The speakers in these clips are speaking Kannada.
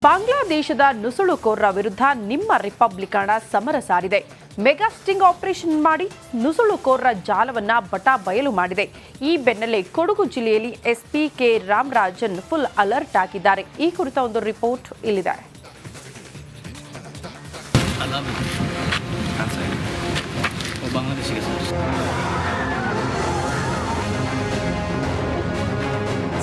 ಬಾಂಗ್ಲಾದೇಶದ ನುಸುಳುಕೋರರ ವಿರುದ್ಧ ನಿಮ್ಮ ರಿಪಬ್ಲಿಕನ್ ಸಮರ ಸಾರಿದೆ. ಮೆಗಾ ಸ್ಟಿಂಗ್ ಆಪರೇಷನ್ ಮಾಡಿ ನುಸುಳುಕೋರರ ಜಾಲವನ್ನ ಬಟಾ ಬಯಲು ಮಾಡಿದೆ. ಈ ಬೆನ್ನಲ್ಲೇ ಕೊಡಗು ಜಿಲ್ಲೆಯಲ್ಲಿ SP K Ramarajan full alert ಆಗಿದ್ದಾರೆ. ಈ ಕುರಿತ ಒಂದು ರಿಪೋರ್ಟ್ ಇಲ್ಲಿದೆ.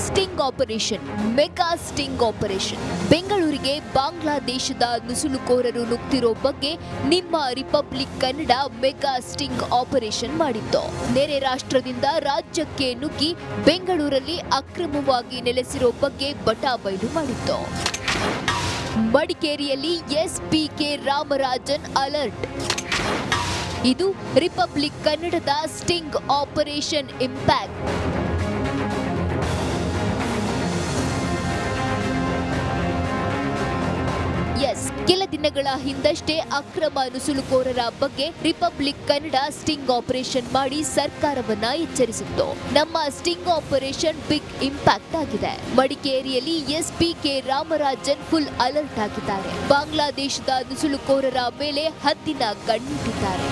Sting operation, mega sting operation. ಬೆಂಗಳೂರಿಗೆ ಬಾಂಗ್ಲಾದೇಶದ ನುಸುಳುಕೋರರು ನುಗ್ತಿರೋ ಬಗ್ಗೆ ನಿಮ್ಮ republic Kannada mega sting operation ಮಾಡಿತ್ತು. ನೆರೆ ರಾಷ್ಟ್ರದಿಂದ ರಾಜ್ಯಕ್ಕೆ ನುಗ್ಗಿ ಬೆಂಗಳೂರಲ್ಲಿ ಅಕ್ರಮವಾಗಿ ನೆಲೆಸಿರೋ ಬಗ್ಗೆ ಬಟಾ ಬಯಲು ಮಾಡಿತ್ತು. ಮಡಿಕೇರಿಯಲ್ಲಿ ಎಸ್ಪಿ ಕೆ ರಾಮರಾಜನ್ ಅಲರ್ಟ್. ಇದು ರಿಪಬ್ಲಿಕ್ ಕನ್ನಡದ ಸ್ಟಿಂಗ್ ಆಪರೇಷನ್ ಇಂಪ್ಯಾಕ್ಟ್. ಕೆಲ ದಿನಗಳ ಹಿಂದಷ್ಟೇ ಅಕ್ರಮ ನುಸುಳುಕೋರರ ಬಗ್ಗೆ ರಿಪಬ್ಲಿಕ್ ಕನ್ನಡ ಸ್ಟಿಂಗ್ ಆಪರೇಷನ್ ಮಾಡಿ ಸರ್ಕಾರವನ್ನ ಎಚ್ಚರಿಸಿತ್ತು. ನಮ್ಮ ಸ್ಟಿಂಗ್ ಆಪರೇಷನ್ ಬಿಗ್ ಇಂಪ್ಯಾಕ್ಟ್ ಆಗಿದೆ. ಮಡಿಕೇರಿಯಲ್ಲಿ SP K Ramarajan full alert ಆಗಿದ್ದಾರೆ. ಬಾಂಗ್ಲಾದೇಶದ ನುಸುಳುಕೋರರ ಮೇಲೆ ಹದ್ದಿನ ಕಣ್ಣಿಟ್ಟಿದ್ದಾರೆ.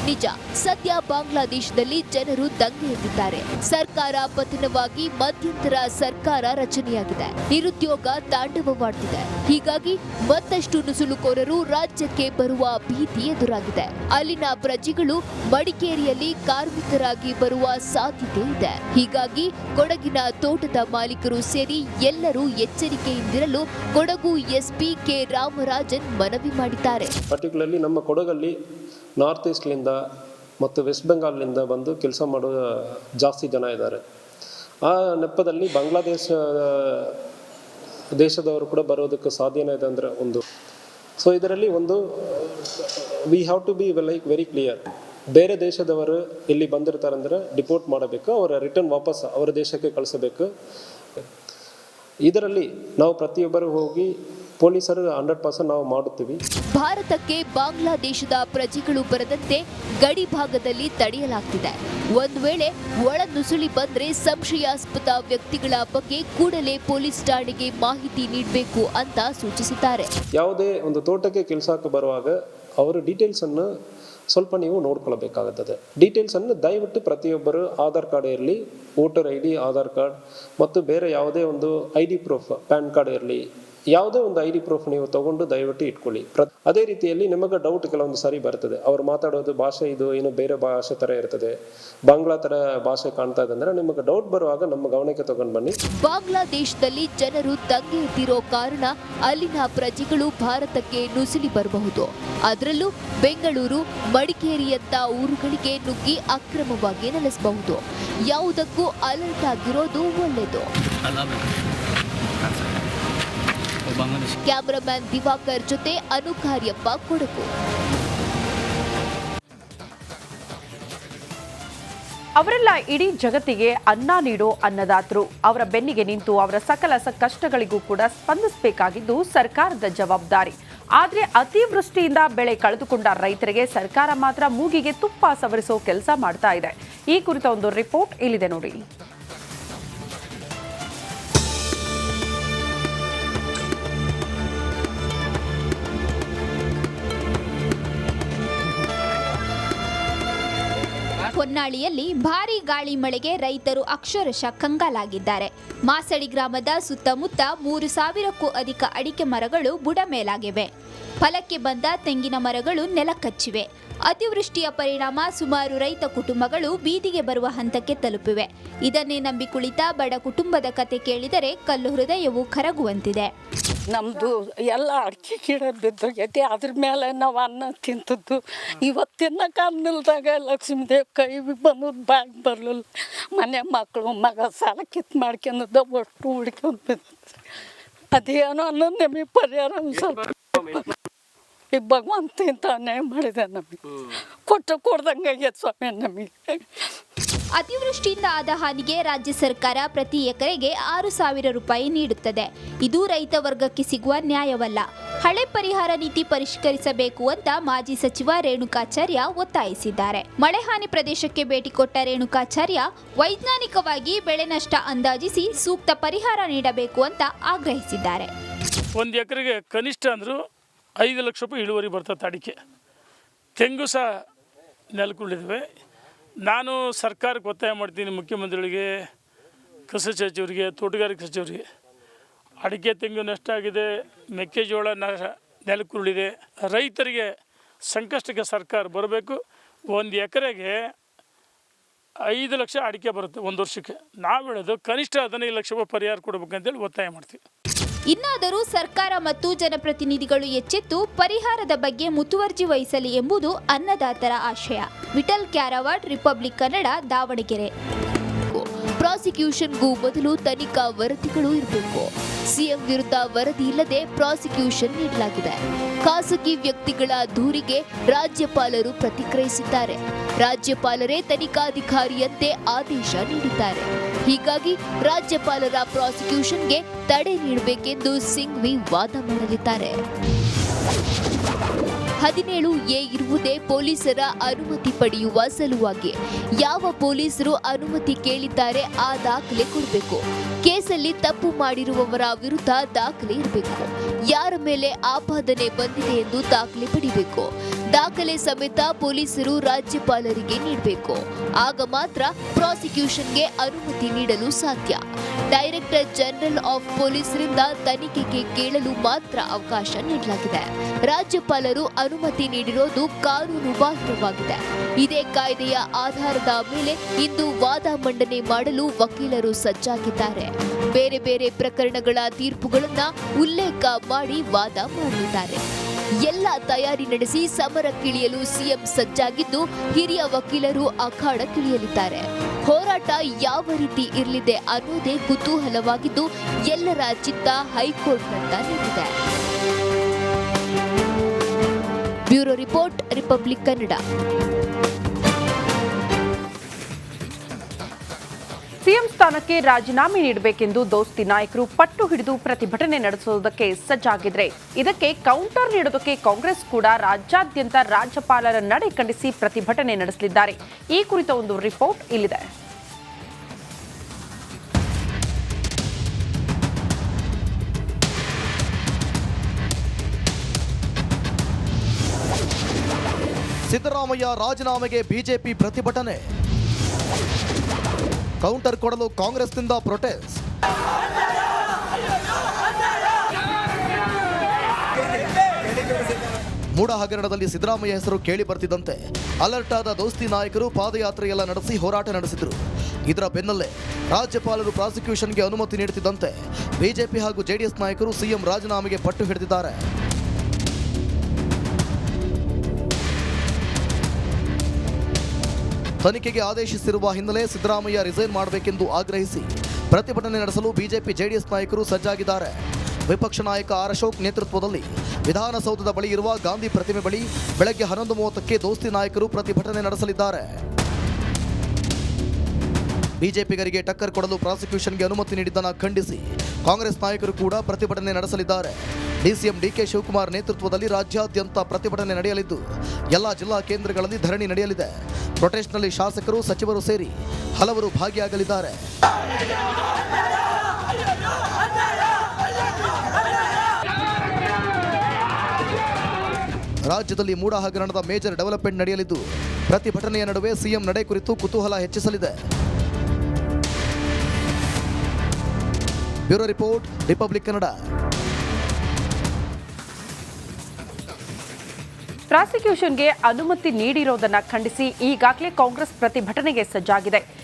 ನಿಜ, ಸದ್ಯ ಬಾಂಗ್ಲಾದೇಶದಲ್ಲಿ ಜನರು ದಂಗೆ ಎದ್ದಿದ್ದಾರೆ. ಸರ್ಕಾರ ಪತನವಾಗಿ ಮಧ್ಯಂತರ ಸರ್ಕಾರ ರಚನೆಯಾಗಿದೆ. ನಿರುದ್ಯೋಗ ತಾಂಡವವಾಡ್ತಿದೆ. ಹೀಗಾಗಿ ಮತ್ತಷ್ಟು ನುಸುಳುಕೋರರು ರಾಜ್ಯಕ್ಕೆ ಬರುವ ಭೀತಿ ಎದುರಾಗಿದೆ. ಅಲ್ಲಿನ ಪ್ರಜೆಗಳು ಮಡಿಕೇರಿಯಲ್ಲಿ ಕಾರ್ಮಿಕರಾಗಿ ಬರುವ ಸಾಧ್ಯತೆ ಇದೆ. ಹೀಗಾಗಿ ಕೊಡಗಿನ ತೋಟದ ಮಾಲೀಕರು ಸೇರಿ ಎಲ್ಲರೂ ಎಚ್ಚರಿಕೆಯಿಂದಿರಲು ಕೊಡಗು ಎಸ್ಪಿ ಕೆ ರಾಮರಾಜನ್ ಮನವಿ ಮಾಡಿದ್ದಾರೆ. ಪರ್ಟಿಕ್ಯುಲರ್ಲಿ ನಮ್ಮ ಕೊಡಗಲ್ಲಿ ನಾರ್ತ್ ಈಸ್ಟ್ಲಿಂದ ಮತ್ತು ವೆಸ್ಟ್ ಬೆಂಗಾಲ್ನಿಂದ ಬಂದು ಕೆಲಸ ಮಾಡುವ ಜಾಸ್ತಿ ಜನ ಇದ್ದಾರೆ. ಆ ನೆಪದಲ್ಲಿ ದೇಶದವರು ಕೂಡ ಬರೋದಕ್ಕೆ ಸಾಧ್ಯನೇ ಇದೆ ಅಂದರೆ ಒಂದು. ಸೊ ಇದರಲ್ಲಿ ಒಂದು we have to be very clear. ಬೇರೆ ದೇಶದವರು ಇಲ್ಲಿ ಬಂದಿರ್ತಾರೆ ಅಂದರೆ ಡಿಪೋರ್ಟ್ ಮಾಡಬೇಕು, ಅವರ ರಿಟರ್ನ್ ವಾಪಸ್ ಅವರ ದೇಶಕ್ಕೆ ಕಳಿಸಬೇಕು. ಇದರಲ್ಲಿ ನಾವು ಪ್ರತಿಯೊಬ್ಬರು ಹೋಗಿ ಪೊಲೀಸರು 100% ನಾವು ಮಾಡುತ್ತೀವಿ. ಭಾರತಕ್ಕೆ ಬಾಂಗ್ಲಾದೇಶದ ಪ್ರಜೆಗಳು ಬರದಂತೆ ಗಡಿ ಭಾಗದಲ್ಲಿ ತಡೆಯಲಾಗ್ತಿದೆ. ಒಂದು ವೇಳೆ ಒಳ ನುಸುಳಿ ಬಂದ್ರೆ ಸಂಶಯಾಸ್ಪದ ವ್ಯಕ್ತಿಗಳ ಬಗ್ಗೆ ಕೂಡಲೇ ಪೊಲೀಸ್ ಠಾಣೆಗೆ ಮಾಹಿತಿ ನೀಡಬೇಕು ಅಂತ ಸೂಚಿಸಿದ್ದಾರೆ. ಯಾವುದೇ ಒಂದು ತೋಟಕ್ಕೆ ಕೆಲಸಕ್ಕೆ ಬರುವಾಗ ಅವರ ಡೀಟೇಲ್ಸ್ ಅನ್ನು ಸ್ವಲ್ಪ ನೀವು ನೋಡ್ಕೊಳ್ಬೇಕಾಗುತ್ತದೆ. ಡೀಟೇಲ್ಸ್ ಅನ್ನು ದಯವಿಟ್ಟು ಪ್ರತಿಯೊಬ್ಬರು ಆಧಾರ್ ಕಾರ್ಡ್ ಇರಲಿ, ವೋಟರ್ ID, ಆಧಾರ್ ಕಾರ್ಡ್ ಮತ್ತು ಬೇರೆ ಯಾವುದೇ ಒಂದು ID ಪ್ರೂಫ್, ಪ್ಯಾನ್ ಕಾರ್ಡ್ ಇರಲಿ, ಯಾವುದೇ ಒಂದು ID ಪ್ರೂಫ್ ನೀವು ತಗೊಂಡು ದಯವಿಟ್ಟು ಇಟ್ಕೊಳ್ಳಿ. ಅದೇ ರೀತಿಯಲ್ಲಿ ನಿಮಗೆ ಡೌಟ್ ಕೆಲವೊಂದು ಸಾರಿ ಬರ್ತದೆ. ಅವ್ರು ಮಾತಾಡೋದು ಭಾಷೆ ಇದು ಏನು ಬೇರೆ ಭಾಷೆ ತರ ಇರ್ತದೆ, ಬಾಂಗ್ಲಾ ತರ ಭಾಷೆ ಕಾಣ್ತಾ ಇದೆ ಅಂದ್ರೆ ನಿಮಗೆ ಡೌಟ್ ಬರುವಾಗ ನಮ್ಮ ಗಮನಕ್ಕೆ ತಗೊಂಡು ಬನ್ನಿ. ಬಾಂಗ್ಲಾದೇಶದಲ್ಲಿ ಜನರು ದಂಗೆ ಎದ್ದಿರೋ ಕಾರಣ ಅಲ್ಲಿನ ಪ್ರಜೆಗಳು ಭಾರತಕ್ಕೆ ನುಸುಳಿ ಬರಬಹುದು. ಅದರಲ್ಲೂ ಬೆಂಗಳೂರು, ಮಡಿಕೇರಿಯಂತ ಊರುಗಳಿಗೆ ನುಗ್ಗಿ ಅಕ್ರಮವಾಗಿ ನೆಲೆಸಬಹುದು. ಯಾವುದಕ್ಕೂ ಅಲರ್ಟ್ ಆಗಿರೋದು ಒಳ್ಳೆಯದು. ಕ್ಯಾಮರಾಮನ್ ದಿವಾಕರ್ ಜೊತೆ ಅನುಕಾರ್ಯಪ್ಪ, ಕೊಡಗು. ಅವರೆಲ್ಲ ಇಡೀ ಜಗತ್ತಿಗೆ ಅನ್ನ ನೀಡೋ ಅನ್ನದಾತರು. ಅವರ ಬೆನ್ನಿಗೆ ನಿಂತು ಅವರ ಸಕಲ ಕಷ್ಟಗಳಿಗೂ ಕೂಡ ಸ್ಪಂದಿಸಬೇಕಾಗಿದ್ದು ಸರ್ಕಾರದ ಜವಾಬ್ದಾರಿ. ಆದರೆ ಅತಿವೃಷ್ಟಿಯಿಂದ ಬೆಳೆ ಕಳೆದುಕೊಂಡ ರೈತರಿಗೆ ಸರ್ಕಾರ ಮಾತ್ರ ಮೂಗಿಗೆ ತುಪ್ಪ ಸವರಿಸೋ ಕೆಲಸ ಮಾಡ್ತಾ ಇದೆ. ಈ ಕುರಿತ ಒಂದು ರಿಪೋರ್ಟ್ ಇಲ್ಲಿದೆ ನೋಡಿ. ಹೊನ್ನಾಳಿಯಲ್ಲಿ ಭಾರೀ ಗಾಳಿ ಮಳೆಗೆ ರೈತರು ಅಕ್ಷರಶಃ ಕಂಗಾಲಾಗಿದ್ದಾರೆ. ಮಾಸಡಿ ಗ್ರಾಮದ ಸುತ್ತಮುತ್ತ 3,000ಕ್ಕೂ ಅಧಿಕ ಅಡಿಕೆ ಮರಗಳು ಬುಡಮೇಲಾಗಿವೆ. ಫಲಕ್ಕೆ ಬಂದ ತೆಂಗಿನ ಮರಗಳು ನೆಲಕಚ್ಚಿವೆ. ಅತಿವೃಷ್ಟಿಯ ಪರಿಣಾಮ ಸುಮಾರು ರೈತ ಕುಟುಂಬಗಳು ಬೀದಿಗೆ ಬರುವ ಹಂತಕ್ಕೆ ತಲುಪಿವೆ. ಇದನ್ನೇ ನಂಬಿ ಕುಳಿತ ಬಡ ಕುಟುಂಬದ ಕತೆ ಕೇಳಿದರೆ ಕಲ್ಲು ಹೃದಯವು ಕರಗುವಂತಿದೆ. ನಮ್ಮದು ಎಲ್ಲ ಅಡಿಕೆ ಗಿಡ ಬಿದ್ದೋಗೈತಿ. ಅದ್ರ ಮೇಲೆ ನಾವು ಅನ್ನ ತಿಂತದ್ದು. ಇವತ್ತಿನ ಕಾಲದಾಗ ಲಕ್ಷ್ಮೀದೇವ್ ಕೈ ಬಂದದ್ದು ಬ್ಯಾಗ್ ಬರಲಿಲ್ಲ. ಮನೆ ಮಕ್ಕಳು ಮಗ ಸಾಲ ಕಿತ್ತು ಮಾಡ್ಕೊಂಡದ್ದು ಒಟ್ಟು ಹುಡ್ಕೊಂಡು ಬಿದ್ದದ್ದು. ಅದೇನೋ ಅನ್ನೋದು ನಮಗೆ ಪರಿಹಾರ ಒಂದು ಸ್ವಲ್ಪ ಈಗ ಭಗವಂತ ಇಂಥ ಅನ್ಯಾಯ ಮಾಡಿದೆ. ನಮಗೆ ಕೊಡ್ದಂಗೆ ಆಗೈತೆ ಸ್ವಾಮಿ ನಮಗೆ. ಅತಿವೃಷ್ಟಿಯಿಂದ ಆದ ಹಾನಿಗೆ ರಾಜ್ಯ ಸರ್ಕಾರ ಪ್ರತಿ ಎಕರೆಗೆ 6,000 ರೂಪಾಯಿ ನೀಡುತ್ತದೆ. ಇದು ರೈತ ವರ್ಗಕ್ಕೆ ಸಿಗುವ ನ್ಯಾಯವಲ್ಲ. ಹಳೆ ಪರಿಹಾರ ನೀತಿ ಪರಿಷ್ಕರಿಸಬೇಕು ಅಂತ ಮಾಜಿ ಸಚಿವ ರೇಣುಕಾಚಾರ್ಯ ಒತ್ತಾಯಿಸಿದ್ದಾರೆ. ಮಳೆ ಹಾನಿ ಪ್ರದೇಶಕ್ಕೆ ಭೇಟಿ ಕೊಟ್ಟ ರೇಣುಕಾಚಾರ್ಯ ವೈಜ್ಞಾನಿಕವಾಗಿ ಬೆಳೆ ನಷ್ಟ ಅಂದಾಜಿಸಿ ಸೂಕ್ತ ಪರಿಹಾರ ನೀಡಬೇಕು ಅಂತ ಆಗ್ರಹಿಸಿದ್ದಾರೆ. ಒಂದು ಎಕರೆಗೆ ಕನಿಷ್ಠ ಅಂದರೂ 5 ಲಕ್ಷ ರೂಪಾಯಿ ಇಳುವರಿ ಬರ್ತದೆ. ಅಡಿಕೆ, ತೆಂಗು ಸಹ ನೆಲಕ್ಕುಳಿದಿವೆ. ನಾನು ಸರ್ಕಾರಕ್ಕೆ ಒತ್ತಾಯ ಮಾಡ್ತೀನಿ, ಮುಖ್ಯಮಂತ್ರಿಗಳಿಗೆ, ಕೃಷಿ ಸಚಿವರಿಗೆ, ತೋಟಗಾರಿಕೆ ಸಚಿವರಿಗೆ. ಅಡಿಕೆ ತೆಂಗು ನಷ್ಟ ಆಗಿದೆ, ಮೆಕ್ಕೆಜೋಳ ನೆಲಕ್ಕುರುಳಿದೆ. ರೈತರಿಗೆ ಸಂಕಷ್ಟಕ್ಕೆ ಸರ್ಕಾರ ಬರಬೇಕು. ಒಂದು ಎಕರೆಗೆ 5 ಲಕ್ಷ ಅಡಿಕೆ ಬರುತ್ತೆ ಒಂದು ವರ್ಷಕ್ಕೆ. ನಾವು ಹೇಳೋದು ಕನಿಷ್ಠ 15 ಲಕ್ಷ ರೂಪಾಯಿ ಪರಿಹಾರ ಕೊಡಬೇಕಂತೇಳಿ ಒತ್ತಾಯ ಮಾಡ್ತೀವಿ. ಇನ್ನಾದರೂ ಸರ್ಕಾರ ಮತ್ತು ಜನಪ್ರತಿನಿಧಿಗಳು ಎಚ್ಚೆತ್ತು ಪರಿಹಾರದ ಬಗ್ಗೆ ಮುತುವರ್ಜಿ ವಹಿಸಲಿ ಎಂಬುದು ಅನ್ನದಾತರ ಆಶಯ. ವಿಠಲ್ ಕ್ಯಾರವಾಡ್, ರಿಪಬ್ಲಿಕ್ ಕನ್ನಡ, ದಾವಣಗೆರೆ. ಪ್ರಾಸಿಕ್ಯೂಷನ್ಗೂ ಮೊದಲು ತನಿಖಾ ವರದಿಗಳು ಇರಬೇಕು. ಸಿಎಂ ವಿರುದ್ಧ ವರದಿ ಇಲ್ಲದೆ ಪ್ರಾಸಿಕ್ಯೂಷನ್ ನೀಡಲಾಗಿದೆ. ಖಾಸಗಿ ವ್ಯಕ್ತಿಗಳ ದೂರಿಗೆ ರಾಜ್ಯಪಾಲರು ಪ್ರತಿಕ್ರಿಯಿಸಿದ್ದಾರೆ. ರಾಜ್ಯಪಾಲರೇ ತನಿಖಾಧಿಕಾರಿಯಂತೆ ಆದೇಶ ನೀಡಿದ್ದಾರೆ. ಹೀಗಾಗಿ ರಾಜ್ಯಪಾಲರ ಪ್ರಾಸಿಕ್ಯೂಷನ್ಗೆ ತಡೆ ನೀಡಬೇಕೆಂದು ಸಿಂಘ್ವಿ ವಾದ ಮಾಡಲಿದ್ದಾರೆ. 17A ಇರುವುದೇ ಪೊಲೀಸರ ಅನುಮತಿ ಪಡೆಯುವ ಸಲುವಾಗಿ. ಯಾವ ಪೊಲೀಸರು ಅನುಮತಿ ಕೇಳಿದ್ದಾರೆ ಆ ದಾಖಲೆ ಕೊಡಬೇಕು. ಕೇಸಲ್ಲಿ ತಪ್ಪು ಮಾಡಿರುವವರ ವಿರುದ್ಧ ದಾಖಲೆ ಇರಬೇಕು. ಯಾರ ಮೇಲೆ ಆಪಾದನೆ ಬಂದಿದೆ ಎಂದು ದಾಖಲೆ ಪಡಿಬೇಕು. ದಾಖಲೆ ಸಮೇತ ಪೊಲೀಸರು ರಾಜ್ಯಪಾಲರಿಗೆ ನೀಡಬೇಕು. ಆಗ ಮಾತ್ರ ಪ್ರಾಸಿಕ್ಯೂಷನ್ಗೆ ಅನುಮತಿ ನೀಡಲು ಸಾಧ್ಯ. ಡೈರೆಕ್ಟರ್ ಜನರಲ್ ಆಫ್ ಪೊಲೀಸರಿಂದ ತನಿಖೆಗೆ ಕೇಳಲು ಮಾತ್ರ ಅವಕಾಶ ನೀಡಲಾಗಿದೆ. ರಾಜ್ಯಪಾಲರು ಅನುಮತಿ ನೀಡಿರೋದು ಕಾನೂನು ಬಾಹಿರವಾಗಿದೆ. ಇದೇ ಕಾಯ್ದೆಯ ಆಧಾರದ ಮೇಲೆ ಇಂದು ವಾದ ಮಂಡನೆ ಮಾಡಲು ವಕೀಲರು ಸಜ್ಜಾಗಿದ್ದಾರೆ. ಬೇರೆ ಬೇರೆ ಪ್ರಕರಣಗಳ ತೀರ್ಪುಗಳನ್ನ ಉಲ್ಲೇಖ ಮಾಡಿ ವಾದ ಮಾಡಲಿದ್ದಾರೆ. ಎಲ್ಲ ತಯಾರಿ ನಡೆಸಿ ಸಮರಕ್ಕಿಳಿಯಲು ಸಿಎಂ ಸಜ್ಜಾಗಿದ್ದು, ಹಿರಿಯ ವಕೀಲರು ಅಖಾಡಕ್ಕಿಳಿಯಲಿದ್ದಾರೆ. ಹೋರಾಟ ಯಾವ ರೀತಿ ಇರಲಿದೆ ಅನ್ನೋದೇ ಕುತೂಹಲವಾಗಿದ್ದು, ಎಲ್ಲರ ಚಿತ್ತ ಹೈಕೋರ್ಟ್ನತ್ತ ನಿಂತಿದೆ. Bureau report, Republic Kannada. CM ಸ್ಥಾನಕ್ಕೆ ರಾಜೀನಾಮೆ ನೀಡಬೇಕೆಂದು ದೋಸ್ತಿ ನಾಯಕರು ಪಟ್ಟು ಹಿಡಿದು ಪ್ರತಿಭಟನೆ ನಡೆಸುವುದಕ್ಕೆ ಸಜ್ಜಾಗಿದ್ರೆ, ಇದಕ್ಕೆ ಕೌಂಟರ್ ನೀಡೋದಕ್ಕೆ ಕಾಂಗ್ರೆಸ್ ಕೂಡ ರಾಜ್ಯಾದ್ಯಂತ ರಾಜ್ಯಪಾಲರ ನಡೆ ಖಂಡಿಸಿ ಪ್ರತಿಭಟನೆ ನಡೆಸಲಿದ್ದಾರೆ. ಈ ಕುರಿತ ಒಂದು ರಿಪೋರ್ಟ್ ಇಲ್ಲಿದೆ. ಸಿದ್ದರಾಮಯ್ಯ ರಾಜೀನಾಮೆಗೆ ಬಿಜೆಪಿ ಪ್ರತಿಭಟನೆ, ಕೌಂಟರ್ ಕೊಡಲು ಕಾಂಗ್ರೆಸ್ನಿಂದ ಪ್ರೊಟೆಸ್ಟ್. ಮೂಡ ಹಗರಣದಲ್ಲಿ ಸಿದ್ದರಾಮಯ್ಯ ಹೆಸರು ಕೇಳಿ ಬರ್ತಿದ್ದಂತೆ ಅಲರ್ಟ್ ಆದ ದೋಸ್ತಿ ನಾಯಕರು ಪಾದಯಾತ್ರೆಯೆಲ್ಲ ನಡೆಸಿ ಹೋರಾಟ ನಡೆಸಿದ್ರು. ಇದರ ಬೆನ್ನಲ್ಲೇ ರಾಜ್ಯಪಾಲರು ಪ್ರಾಸಿಕ್ಯೂಷನ್ಗೆ ಅನುಮತಿ ನೀಡುತ್ತಿದ್ದಂತೆ ಬಿಜೆಪಿ ಹಾಗೂ ಜೆಡಿಎಸ್ ನಾಯಕರು ಸಿಎಂ ರಾಜೀನಾಮೆಗೆ ಪಟ್ಟು ಹಿಡಿದಿದ್ದಾರೆ. ತನಿಖೆಗೆ ಆದೇಶಿಸಿರುವ ಹಿನ್ನೆಲೆ ಸಿದ್ದರಾಮಯ್ಯ ರಿಸೈನ್ ಮಾಡಬೇಕೆಂದು ಆಗ್ರಹಿಸಿ ಪ್ರತಿಭಟನೆ ನಡೆಸಲು ಬಿಜೆಪಿ ಜೆಡಿಎಸ್ ನಾಯಕರು ಸಜ್ಜಾಗಿದ್ದಾರೆ. ವಿಪಕ್ಷ ನಾಯಕ ಆರ್ ಅಶೋಕ್ ನೇತೃತ್ವದಲ್ಲಿ ವಿಧಾನಸೌಧದ ಬಳಿ ಇರುವ ಗಾಂಧಿ ಪ್ರತಿಮೆ ಬಳಿ ಬೆಳಗ್ಗೆ 11:30ಕ್ಕೆ ದೋಸ್ತಿ ನಾಯಕರು ಪ್ರತಿಭಟನೆ ನಡೆಸಲಿದ್ದಾರೆ. ಬಿಜೆಪಿಗರಿಗೆ ಟಕ್ಕರ್ ಕೊಡಲು ಪ್ರಾಸಿಕ್ಯೂಷನ್ಗೆ ಅನುಮತಿ ನೀಡಿದ್ದನ್ನು ಖಂಡಿಸಿ ಕಾಂಗ್ರೆಸ್ ನಾಯಕರು ಕೂಡ ಪ್ರತಿಭಟನೆ ನಡೆಸಲಿದ್ದಾರೆ. ಡಿಸಿಎಂ ಡಿಕೆ ಶಿವಕುಮಾರ್ ನೇತೃತ್ವದಲ್ಲಿ ರಾಜ್ಯಾದ್ಯಂತ ಪ್ರತಿಭಟನೆ ನಡೆಯಲಿದ್ದು, ಎಲ್ಲ ಜಿಲ್ಲಾ ಕೇಂದ್ರಗಳಲ್ಲಿ ಧರಣಿ ನಡೆಯಲಿದೆ. ಪ್ರೊಟೆಸ್ಟ್ನಲ್ಲಿ ಶಾಸಕರು, ಸಚಿವರು ಸೇರಿ ಹಲವರು ಭಾಗಿಯಾಗಲಿದ್ದಾರೆ. ರಾಜ್ಯದಲ್ಲಿ ಮೂಡ ಹಗರಣದ ಮೇಜರ್ ಡೆವಲಪ್ಮೆಂಟ್ ನಡೆಯಲಿದ್ದು, ಪ್ರತಿಭಟನೆಯ ನಡುವೆ ಸಿಎಂ ನಡೆ ಕುರಿತು ಕುತೂಹಲ ಹೆಚ್ಚಿಸಲಿದೆ. Bureau report, Republic Kannada. ಪ್ರಾಸಿಕ್ಯೂಷನ್ಗೆ ಅನುಮತಿ ನೀಡಿರೋದನ್ನ ಖಂಡಿಸಿ ಈಗಾಗಲೇ ಕಾಂಗ್ರೆಸ್ ಪ್ರತಿಭಟನೆಗೆ ಸಜ್ಜಾಗಿದೆ.